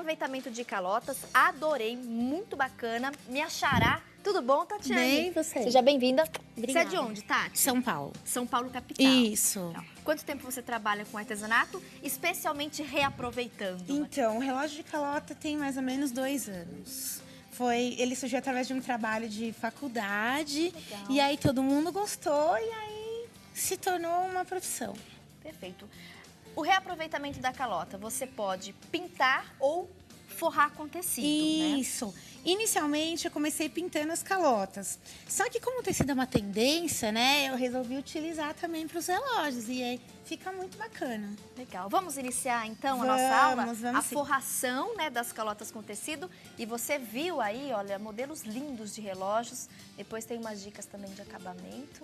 reaproveitamento de calotas. Adorei, muito bacana. Me achará. Tudo bom, Tatiane? Bem, você. Seja bem-vinda. Obrigada. Você é de onde, Tati? São Paulo. São Paulo, capital. Isso. Então, quanto tempo você trabalha com artesanato, especialmente reaproveitando? Então, o relógio de calota tem mais ou menos 2 anos. Ele surgiu através de um trabalho de faculdade. Legal. E aí todo mundo gostou e aí se tornou uma profissão. Perfeito. O reaproveitamento da calota, você pode pintar ou forrar com tecido, Isso. né? Inicialmente, eu comecei pintando as calotas. Só que como o tecido é uma tendência, né? Eu resolvi utilizar também para os relógios. E aí fica muito bacana. Legal. Vamos iniciar, então, a nossa aula? Vamos A sim. forração, né, das calotas com tecido. E você viu aí, olha, modelos lindos de relógios. Depois tem umas dicas também de acabamento.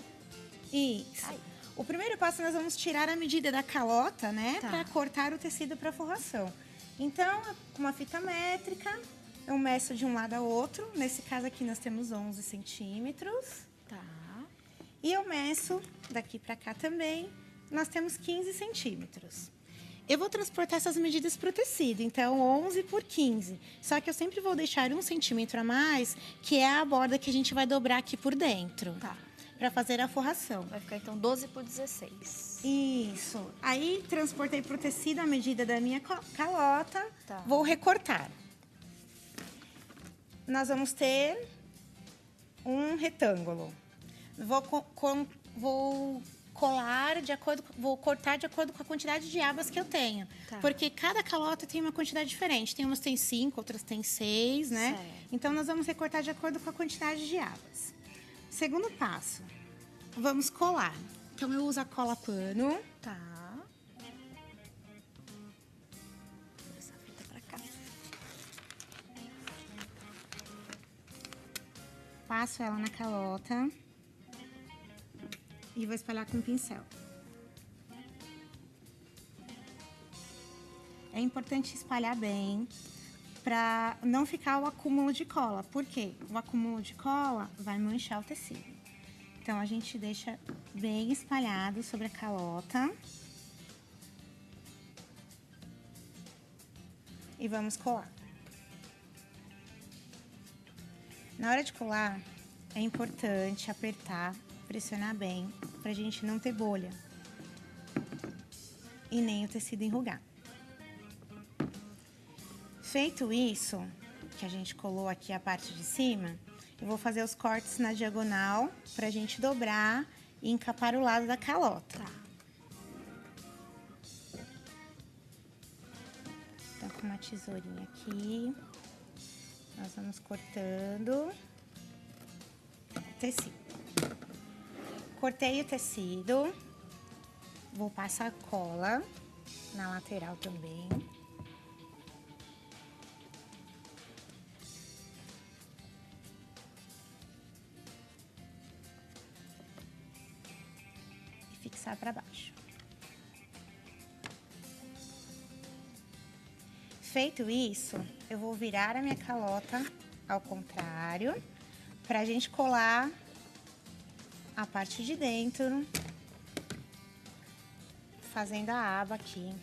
Isso. Aí. O primeiro passo, nós vamos tirar a medida da calota, né? Tá. Para cortar o tecido para forração. Então, com uma fita métrica, eu meço de um lado ao outro. Nesse caso aqui, nós temos 11 centímetros. Tá. E eu meço daqui para cá também, nós temos 15 centímetros. Eu vou transportar essas medidas para o tecido, então 11 por 15. Só que eu sempre vou deixar 1 centímetro a mais, que é a borda que a gente vai dobrar aqui por dentro. Tá. Para fazer a forração. Vai ficar, então, 12 por 16. Isso. Aí, transportei para o tecido a medida da minha calota. Tá. Vou recortar. Nós vamos ter um retângulo. Vou colar de acordo, vou cortar de acordo com a quantidade de abas que eu tenho. Tá. Porque cada calota tem uma quantidade diferente. Tem umas que tem 5, outras tem 6, né? Certo. Então, nós vamos recortar de acordo com a quantidade de abas. Segundo passo, vamos colar. Então, eu uso a cola pano. Tá. Vou essa fita pra cá. Passo ela na calota. E vou espalhar com o pincel. É importante espalhar bem para não ficar o acúmulo de cola. Por quê? O acúmulo de cola vai manchar o tecido. Então, a gente deixa bem espalhado sobre a calota. E vamos colar. Na hora de colar, é importante apertar, pressionar bem, pra gente não ter bolha. E nem o tecido enrugar. Feito isso, que a gente colou aqui a parte de cima, eu vou fazer os cortes na diagonal pra gente dobrar e encapar o lado da calota. Tá. Então, com uma tesourinha aqui, nós vamos cortando o tecido. Cortei o tecido, vou passar cola na lateral também. E fixar para baixo. Feito isso, eu vou virar a minha calota ao contrário, pra gente colar a parte de dentro, fazendo a aba aqui,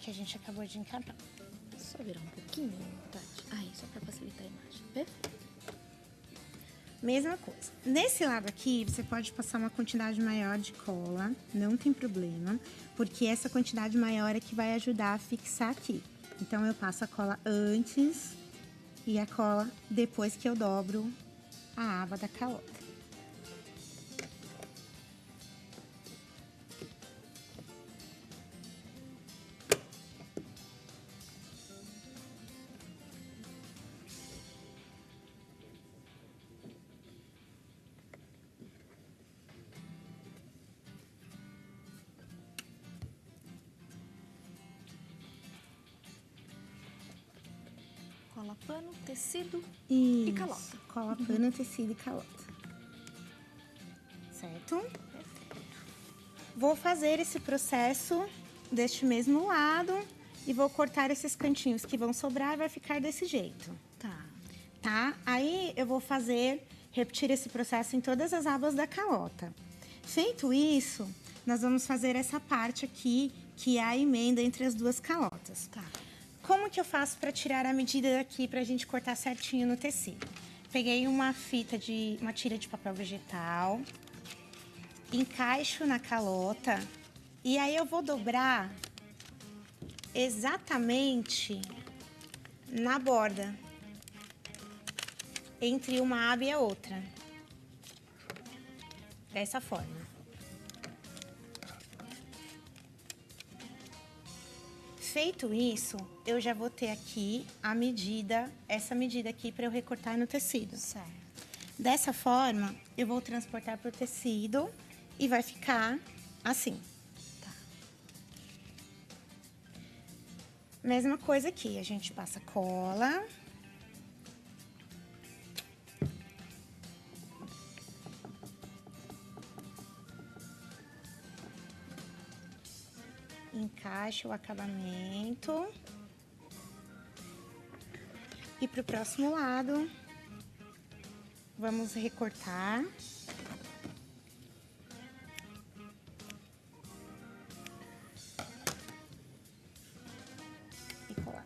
que a gente acabou de encapar. Só virar um pouquinho, Tati. Aí, só pra facilitar a imagem. Perfeito. Mesma coisa. Nesse lado aqui, você pode passar uma quantidade maior de cola, não tem problema, porque essa quantidade maior é que vai ajudar a fixar aqui. Então, eu passo a cola antes e a cola depois que eu dobro a aba da calota. Cola pano, tecido Isso. e calota. Cola pano, tecido e calota. Certo? Vou fazer esse processo deste mesmo lado e vou cortar esses cantinhos que vão sobrar e vai ficar desse jeito. Tá. Tá? Aí eu vou repetir esse processo em todas as abas da calota. Feito isso, nós vamos fazer essa parte aqui, que é a emenda entre as duas calotas. Tá. Como que eu faço para tirar a medida daqui pra gente cortar certinho no tecido? Peguei uma tira de papel vegetal, encaixo na calota e aí eu vou dobrar exatamente na borda, entre uma aba e a outra. Dessa forma. Feito isso, eu já vou ter aqui a medida, essa medida aqui para eu recortar no tecido. Certo. Dessa forma, eu vou transportar pro tecido e vai ficar assim. Tá. Mesma coisa aqui, a gente passa cola. Encaixa o acabamento. E pro próximo lado, vamos recortar. E colar.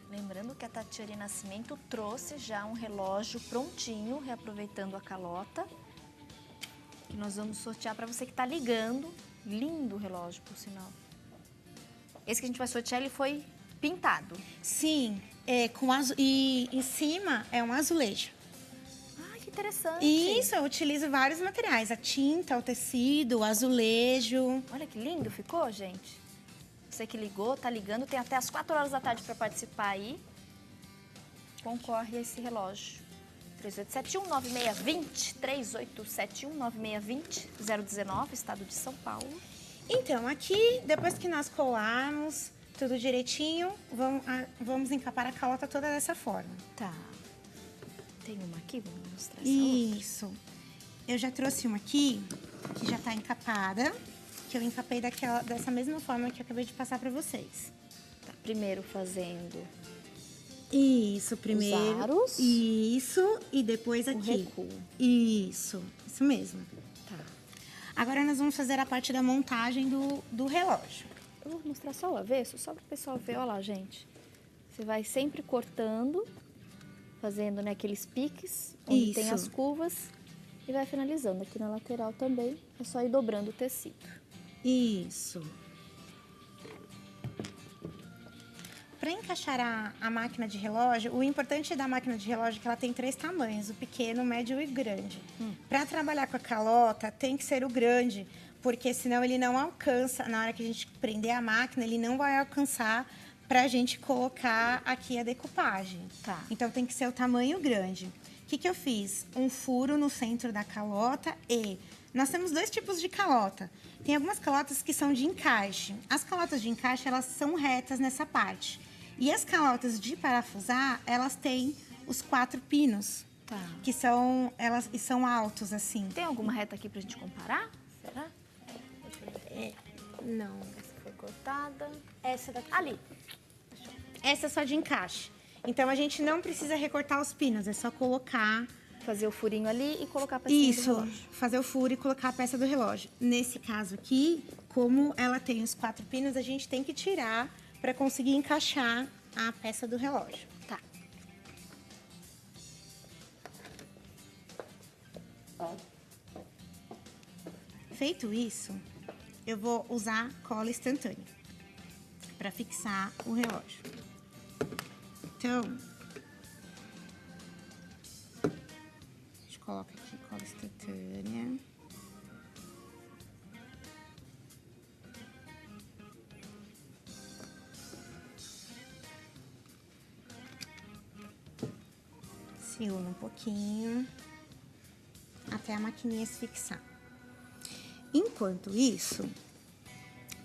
Lembrando que a Tatiane Nascimento trouxe já um relógio prontinho, reaproveitando a calota. Que nós vamos sortear para você que está ligando. Lindo o relógio, por sinal. Esse que a gente vai sortear, ele foi pintado. Sim, e em cima é um azulejo. Ai, que interessante. Isso, eu utilizo vários materiais. A tinta, o tecido, o azulejo. Olha que lindo ficou, gente. Você que ligou, tá ligando, tem até as 4 horas da tarde para participar aí. Concorre a esse relógio. 3871-9620, 3871-9620, 019, estado de São Paulo. Então, aqui, depois que nós colarmos tudo direitinho, vamos encapar a calota toda dessa forma. Tá. Tem uma aqui, vamos mostrar essa outra. Isso. Eu já trouxe uma aqui, que já tá encapada, que eu encapei dessa mesma forma que eu acabei de passar pra vocês. Tá, primeiro fazendo Isso, primeiro. os aros. Isso, e depois o aqui. recuo. Isso mesmo. Tá. Agora nós vamos fazer a parte da montagem do relógio. Eu vou mostrar só o avesso, só para o pessoal ver. Olha lá, gente. Você vai sempre cortando, fazendo, né, aqueles piques, onde tem as curvas, e vai finalizando. Aqui na lateral também, é só ir dobrando o tecido. Isso. Para encaixar a máquina de relógio, o importante da máquina de relógio é que ela tem 3 tamanhos, o pequeno, o médio e o grande. Para trabalhar com a calota, tem que ser o grande, porque senão ele não alcança, na hora que a gente prender a máquina, ele não vai alcançar para a gente colocar aqui a decupagem. Tá. Então tem que ser o tamanho grande. O que eu fiz? Um furo no centro da calota e... Nós temos 2 tipos de calota. Tem algumas calotas que são de encaixe. As calotas de encaixe, elas são retas nessa parte. E as calotas de parafusar, elas têm os 4 pinos. Tá. Que são altos, assim. Tem alguma reta aqui pra gente comparar? Será? Não. Essa foi cortada. Essa daqui. Ali. Essa é só de encaixe. Então, a gente não precisa recortar os pinos. É só colocar... Fazer o furinho ali e colocar a pecinha do relógio. Fazer o furo e colocar a peça do relógio. Nesse caso aqui, como ela tem os 4 pinos, a gente tem que tirar para conseguir encaixar a peça do relógio. Tá. Feito isso, eu vou usar cola instantânea para fixar o relógio. Então, a gente coloca aqui cola instantânea. Segura um pouquinho até a maquininha se fixar. Enquanto isso,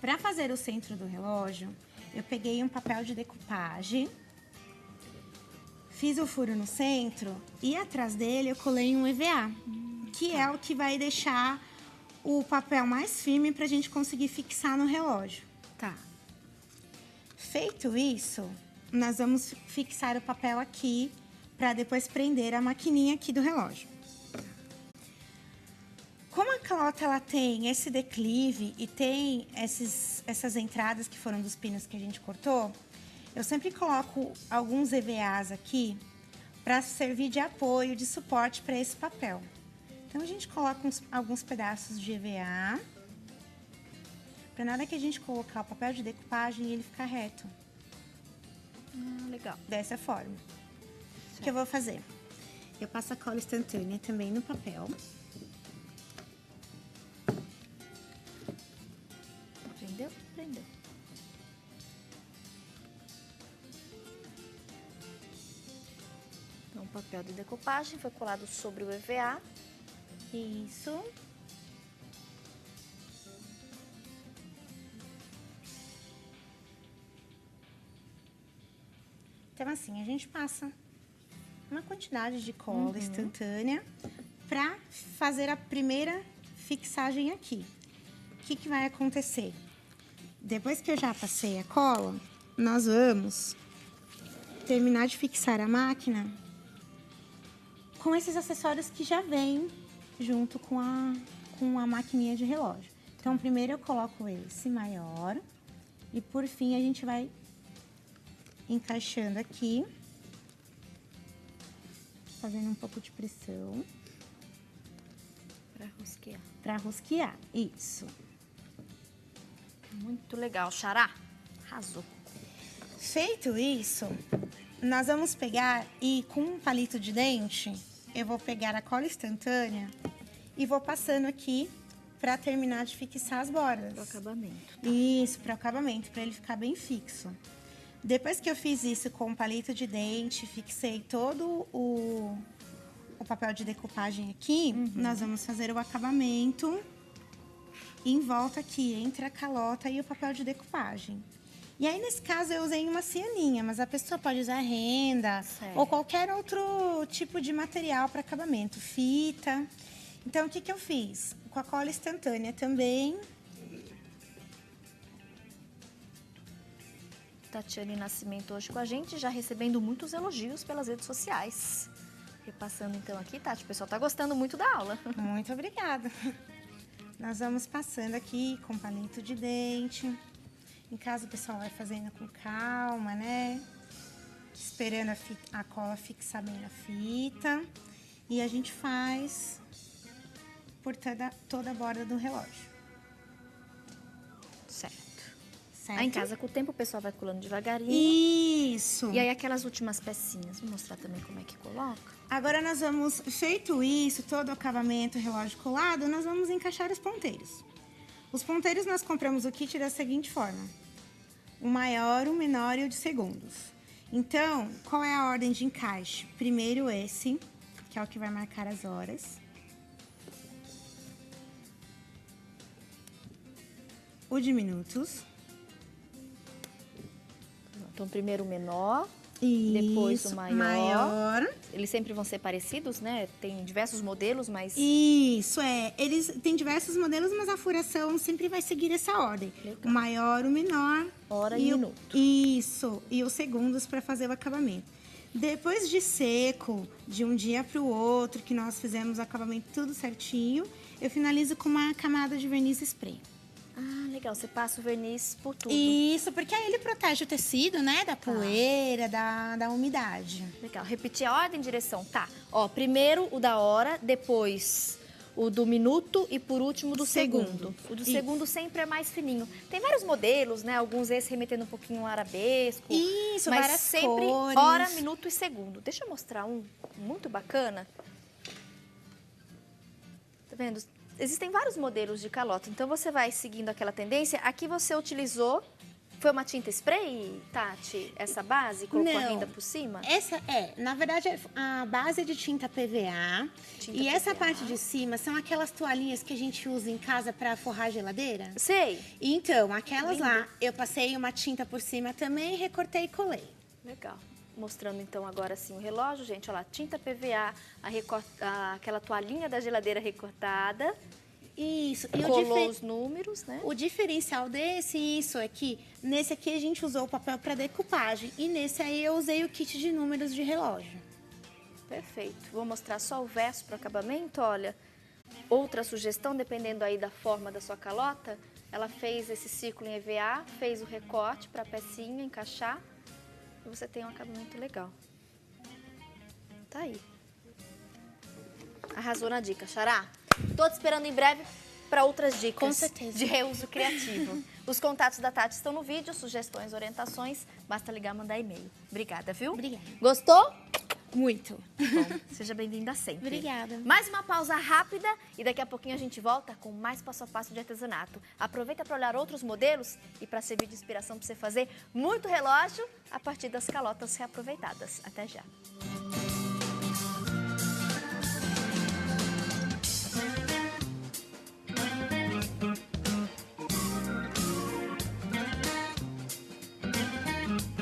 para fazer o centro do relógio, eu peguei um papel de decupagem, fiz o furo no centro e atrás dele eu colei um EVA, que é o que vai deixar o papel mais firme para a gente conseguir fixar no relógio. Tá. Feito isso, nós vamos fixar o papel aqui para depois prender a maquininha aqui do relógio. Como a calota ela tem esse declive e tem essas entradas que foram dos pinos que a gente cortou, eu sempre coloco alguns EVAs aqui para servir de apoio, de suporte para esse papel. Então, a gente coloca alguns pedaços de EVA, para na hora que a gente colocar o papel de decupagem, ele ficar reto. Legal. Dessa forma. O que eu vou fazer? Eu passo a cola instantânea também no papel. Prendeu? Prendeu. Então, o papel de decupagem foi colado sobre o EVA. Isso. Então, assim, a gente passa uma quantidade de cola instantânea para fazer a primeira fixagem aqui. O que vai acontecer? Depois que eu já passei a cola, nós vamos terminar de fixar a máquina com esses acessórios que já vêm junto com a maquininha de relógio. Então, primeiro eu coloco esse maior e, por fim, a gente vai encaixando aqui, fazendo um pouco de pressão. Para rosquear. Para rosquear, isso. Muito legal, Xará. Arrasou. Feito isso, nós vamos pegar e com um palito de dente, eu vou pegar a cola instantânea e vou passando aqui para terminar de fixar as bordas. Para o acabamento. Isso, para o acabamento, para ele ficar bem fixo. Depois que eu fiz isso com o palito de dente, fixei todo o papel de decupagem aqui, nós vamos fazer o acabamento em volta aqui, entre a calota e o papel de decupagem. E aí, nesse caso, eu usei uma cianinha, mas a pessoa pode usar renda ou qualquer outro tipo de material para acabamento, fita. Então, o que eu fiz? Com a cola instantânea também. Tatiane Nascimento hoje com a gente, já recebendo muitos elogios pelas redes sociais. Repassando então aqui, Tati, o pessoal tá gostando muito da aula. Muito obrigada. Nós vamos passando aqui com palito de dente. Em casa o pessoal vai fazendo com calma, né? Esperando a cola fixar bem na fita. E a gente faz por toda a borda do relógio. Certo. Certo? Aí em casa, com o tempo, o pessoal vai colando devagarinho. Isso. E aí aquelas últimas pecinhas, vou mostrar também como é que coloca. Agora nós vamos, feito isso, todo o acabamento, relógio colado, nós vamos encaixar os ponteiros. Os ponteiros nós compramos o kit da seguinte forma: o maior, o menor e o de segundos. Então, qual é a ordem de encaixe? Primeiro esse, que é o que vai marcar as horas. O de minutos. Então, primeiro o menor, Isso, depois o maior. Eles sempre vão ser parecidos, né? Tem diversos modelos, mas... Isso, eles têm diversos modelos, mas a furação sempre vai seguir essa ordem. Legal. O maior, o menor. Hora e minuto. Isso, e os segundos para fazer o acabamento. Depois de seco, de um dia para o outro, que nós fizemos o acabamento tudo certinho, eu finalizo com uma camada de verniz spray. Ah, legal. Você passa o verniz por tudo. Isso, porque aí ele protege o tecido, né? Da poeira, da umidade. Legal. Repetir a ordem e direção. Tá. Ó, primeiro o da hora, depois o do minuto e por último do segundo. O do segundo sempre é mais fininho. Tem vários modelos, né? Alguns esse remetendo um pouquinho ao arabesco. Isso, mas várias sempre cores. hora, minuto e segundo. Deixa eu mostrar um muito bacana. Tá vendo? Existem vários modelos de calota, então você vai seguindo aquela tendência. Aqui você utilizou, foi uma tinta spray, Tati, essa base, colocou a renda por cima? Essa na verdade, a base é de tinta PVA. E essa parte de cima são aquelas toalhinhas que a gente usa em casa para forrar a geladeira. Sei. Então, aquelas Lindo. lá, eu passei uma tinta por cima também, recortei e colei. Legal. Mostrando então agora assim o relógio, gente, olha lá, tinta PVA, aquela toalhinha da geladeira recortada. Isso. E colou os números, né? O diferencial desse, é que nesse aqui a gente usou o papel para decupagem e nesse aí eu usei o kit de números de relógio. Perfeito. Vou mostrar só o verso para o acabamento, olha. Outra sugestão, dependendo aí da forma da sua calota, ela fez esse círculo em EVA, fez o recorte para a pecinha encaixar e você tem um acabamento legal. Tá aí. Arrasou na dica, Xará. Tô te esperando em breve para outras dicas. Com certeza. De reuso criativo. Os contatos da Tati estão no vídeo, sugestões, orientações, basta ligar, mandar e-mail. Obrigada, viu? Obrigada. Gostou? Muito. Bom, seja bem-vinda sempre. Obrigada. Mais uma pausa rápida e daqui a pouquinho a gente volta com mais passo a passo de artesanato. Aproveita para olhar outros modelos e para servir de inspiração para você fazer muito relógio a partir das calotas reaproveitadas. Até já.